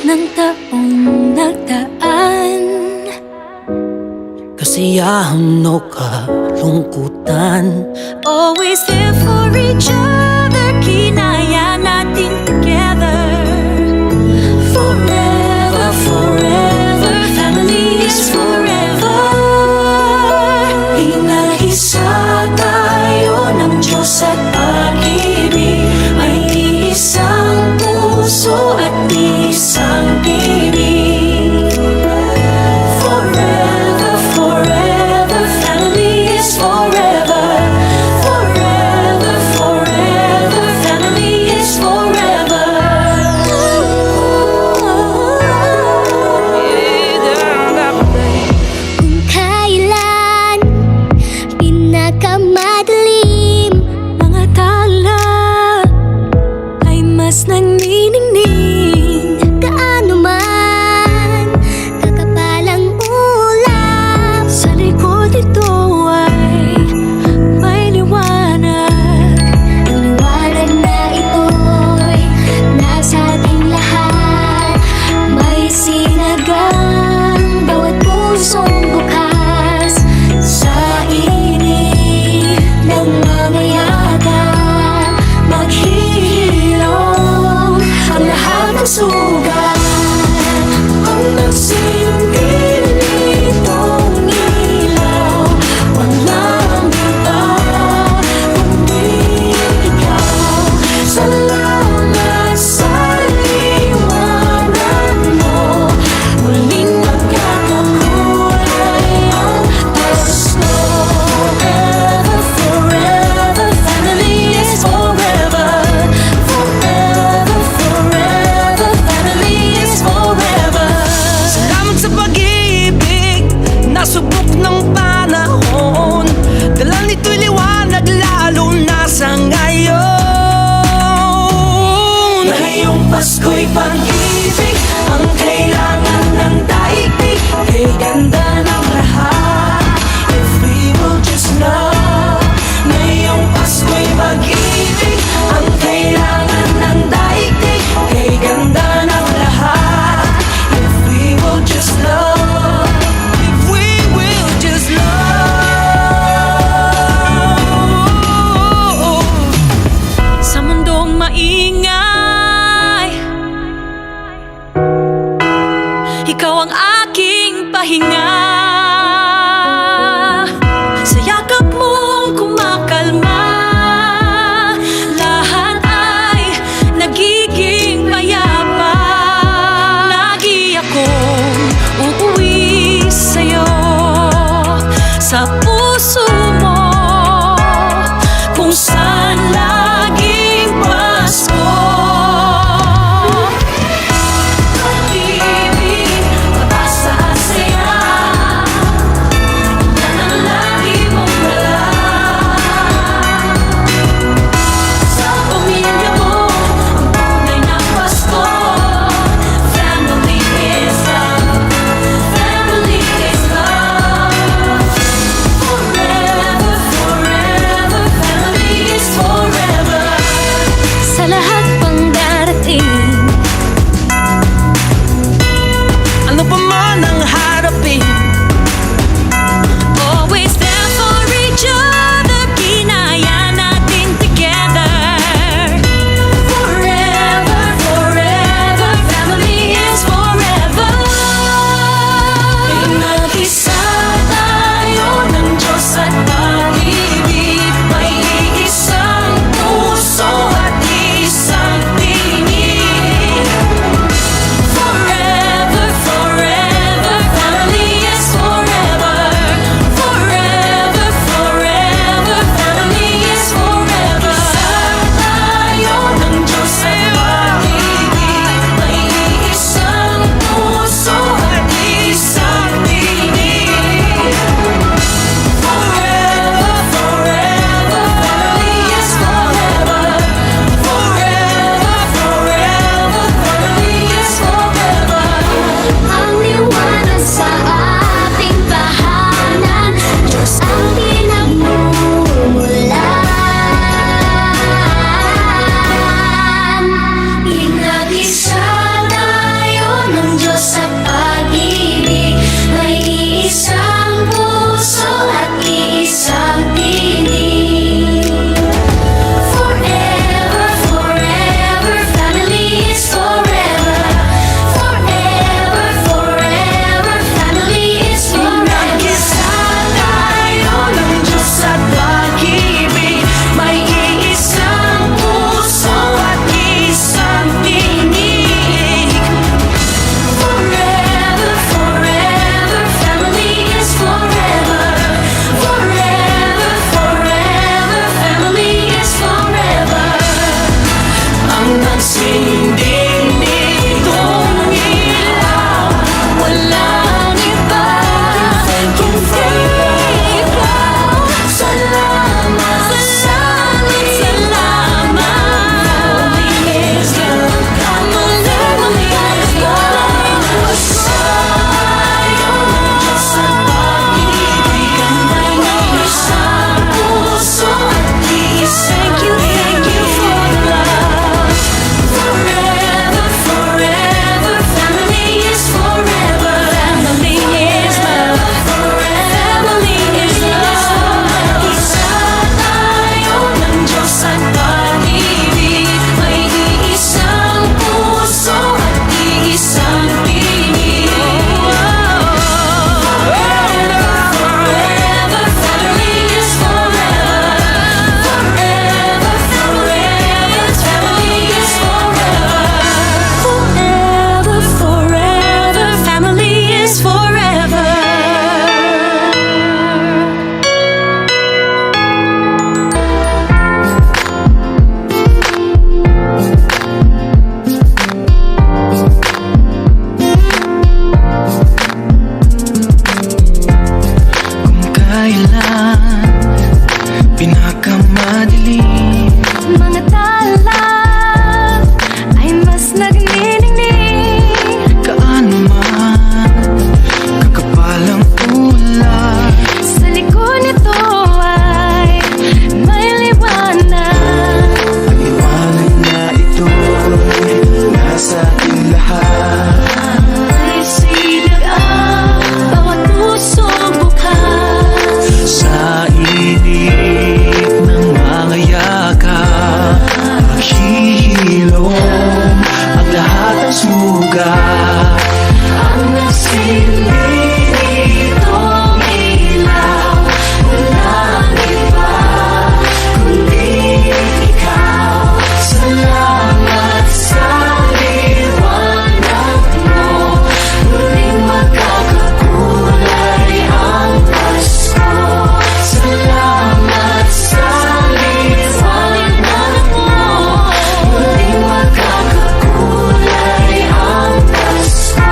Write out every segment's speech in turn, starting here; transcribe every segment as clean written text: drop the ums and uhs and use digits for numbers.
ng taong nagdaan, kasiyahan o kalungkutan, always there for each other, kinaya natin together. Forever, forever, family is forever. Inag-isa tayo ng Diyos at pag-ibig, may isang puso at isang tinig. Forever, forever, family is forever. Forever, forever, family is forever. Kung kailan pinakamadilim, mga tala ay mas nagniningning. Gaano man kakapalang ulap, sa likod ito ay may liwanag. Ang liwanag na ito'y nasa ating lahat, may sinagang bawat pusong bukas. Sa init ng mamayagan, maghihilom ang lahat ng sugat. Ang nagsilbi nitong ilaw, walang iba kundi ikaw. Salamat sa liwanag mo, muling magkakakulay ang gusto. Forever, forever, family is forever. Forever, forever, family is forever. salamat sa pag-ibig, nasubok ng panahon. Dala nito'y liwanag lalo na sa ngayon. Ngayong Pasko'y pag-ibig ang kailangan ng daigdig, kay ganda ng lahat, if we will just love. Ngayong Pasko'y pag-ibig ang kailangan ng daigdig, kay ganda ng lahat, if we will just love. If we will just love. Sa mundong maingay, ikaw ang aking pahinga. batas muga. Ang nagsilitong ilaw, walang iba kundi ikaw. Salamat sa liwanag mo, muling magkakakulay ang Pasko. Salamat sa liwanag mo, muling magkakakulay ang Pasko.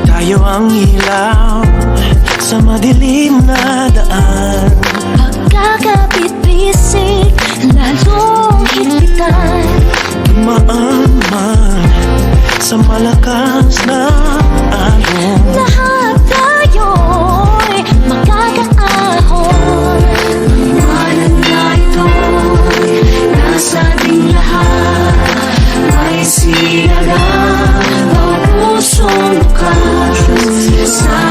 Tayo ang ilaw sa madilim na daan. Pagkakapit-bisig, lalong higpitan. Dumaan man sa malakas na alon. Lahat tayo'y magkakaahon. Liwanag na ito'y nasa ating lahat. May sinagang ang pusong bukas. Sa